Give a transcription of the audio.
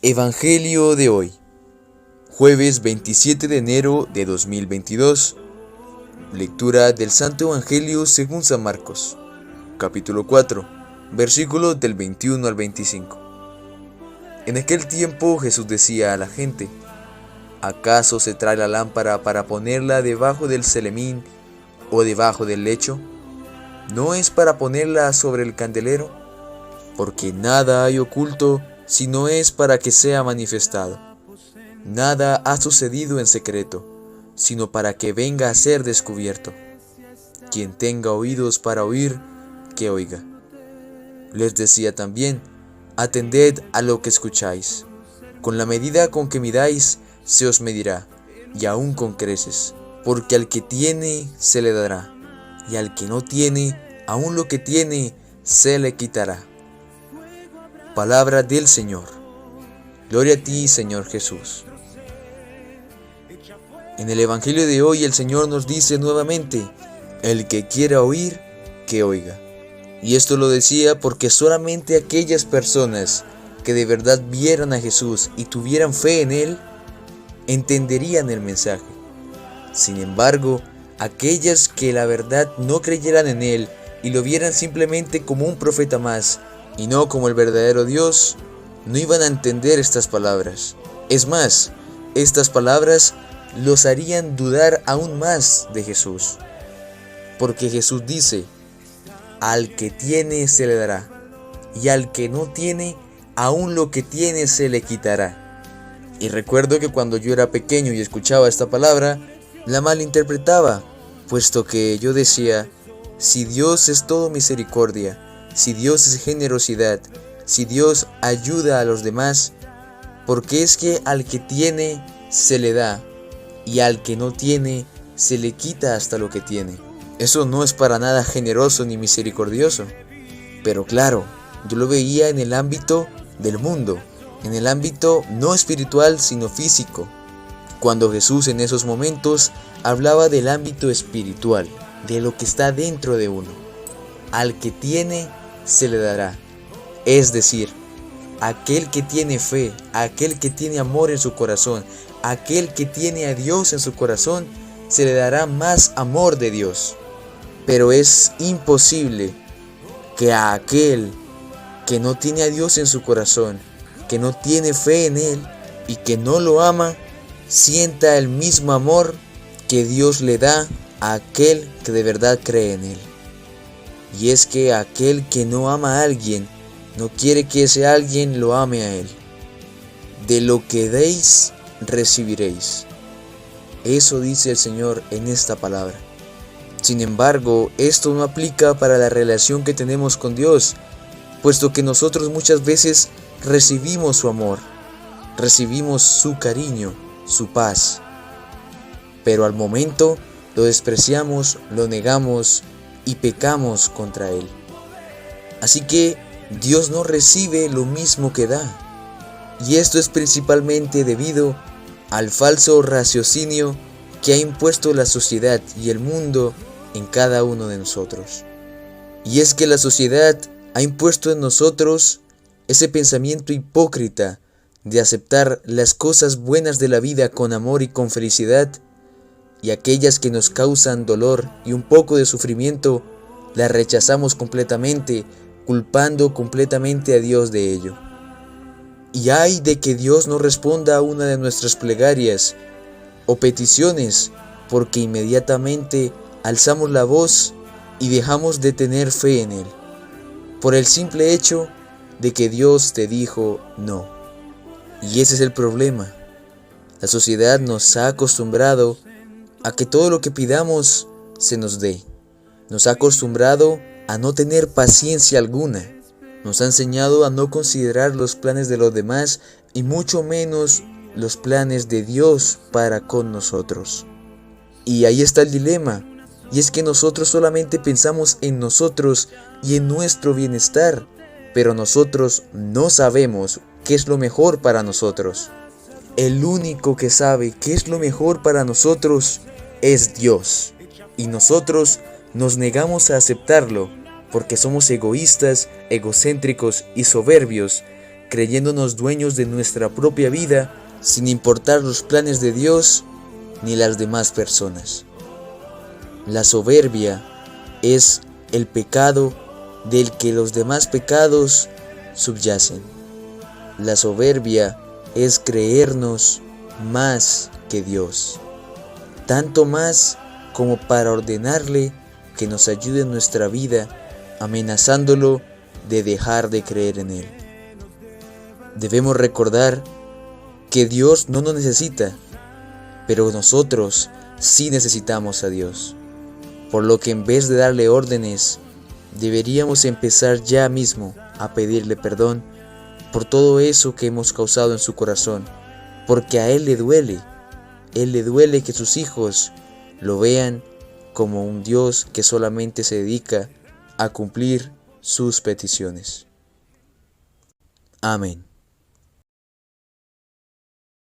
Evangelio de hoy, jueves 27 de enero de 2022. Lectura del Santo Evangelio según San Marcos, capítulo 4, versículos del 21 al 25. En aquel tiempo Jesús decía a la gente: ¿acaso se trae la lámpara para ponerla debajo del celemín o debajo del lecho? ¿No es para ponerla sobre el candelero? Porque nada hay oculto si no es para que sea manifestado. Nada ha sucedido en secreto, sino para que venga a ser descubierto. Quien tenga oídos para oír, que oiga. Les decía también: atended a lo que escucháis. Con la medida con que midáis, se os medirá, y aún con creces. Porque al que tiene, se le dará, y al que no tiene, aún lo que tiene, se le quitará. Palabra del Señor. Gloria a ti, Señor Jesús. En el Evangelio de hoy el Señor nos dice nuevamente: el que quiera oír, que oiga. Y esto lo decía porque solamente aquellas personas que de verdad vieran a Jesús y tuvieran fe en Él, entenderían el mensaje. Sin embargo, aquellas que la verdad no creyeran en Él y lo vieran simplemente como un profeta más y no como el verdadero Dios, no iban a entender estas palabras. Es más, estas palabras los harían dudar aún más de Jesús. Porque Jesús dice: al que tiene se le dará, y al que no tiene, aún lo que tiene se le quitará. Y recuerdo que cuando yo era pequeño y escuchaba esta palabra, la malinterpretaba, puesto que yo decía: si Dios es todo misericordia, si Dios es generosidad, si Dios ayuda a los demás, ¿por qué es que al que tiene se le da y al que no tiene se le quita hasta lo que tiene? Eso no es para nada generoso ni misericordioso. Pero claro, yo lo veía en el ámbito del mundo, en el ámbito no espiritual sino físico, cuando Jesús en esos momentos hablaba del ámbito espiritual, de lo que está dentro de uno. Al que tiene se le dará, es decir, aquel que tiene fe, aquel que tiene amor en su corazón, aquel que tiene a Dios en su corazón, se le dará más amor de Dios. Pero es imposible que a aquel que no tiene a Dios en su corazón, que no tiene fe en Él y que no lo ama, sienta el mismo amor que Dios le da a aquel que de verdad cree en Él. Y es que aquel que no ama a alguien, no quiere que ese alguien lo ame a él. De lo que deis, recibiréis. Eso dice el Señor en esta palabra. Sin embargo, esto no aplica para la relación que tenemos con Dios, puesto que nosotros muchas veces recibimos su amor, recibimos su cariño, su paz. Pero al momento lo despreciamos, lo negamos y pecamos contra Él. Así que Dios no recibe lo mismo que da. Y esto es principalmente debido al falso raciocinio que ha impuesto la sociedad y el mundo en cada uno de nosotros. Y es que la sociedad ha impuesto en nosotros ese pensamiento hipócrita de aceptar las cosas buenas de la vida con amor y con felicidad, y aquellas que nos causan dolor y un poco de sufrimiento, las rechazamos completamente, culpando completamente a Dios de ello. Y ay de que Dios no responda a una de nuestras plegarias o peticiones, porque inmediatamente alzamos la voz y dejamos de tener fe en Él, por el simple hecho de que Dios te dijo no. Y ese es el problema. La sociedad nos ha acostumbrado a que todo lo que pidamos se nos dé. Nos ha acostumbrado a no tener paciencia alguna. Nos ha enseñado a no considerar los planes de los demás y mucho menos los planes de Dios para con nosotros. Y ahí está el dilema, y es que nosotros solamente pensamos en nosotros y en nuestro bienestar, pero nosotros no sabemos qué es lo mejor para nosotros. El único que sabe qué es lo mejor para nosotros es Dios, y nosotros nos negamos a aceptarlo porque somos egoístas, egocéntricos y soberbios, creyéndonos dueños de nuestra propia vida, sin importar los planes de Dios ni las demás personas. La soberbia es el pecado del que los demás pecados subyacen. La soberbia es creernos más que Dios, tanto más como para ordenarle que nos ayude en nuestra vida, amenazándolo de dejar de creer en Él. Debemos recordar que Dios no nos necesita, pero nosotros sí necesitamos a Dios, por lo que en vez de darle órdenes, deberíamos empezar ya mismo a pedirle perdón por todo eso que hemos causado en su corazón, porque a Él le duele que sus hijos lo vean como un Dios que solamente se dedica a cumplir sus peticiones. Amén.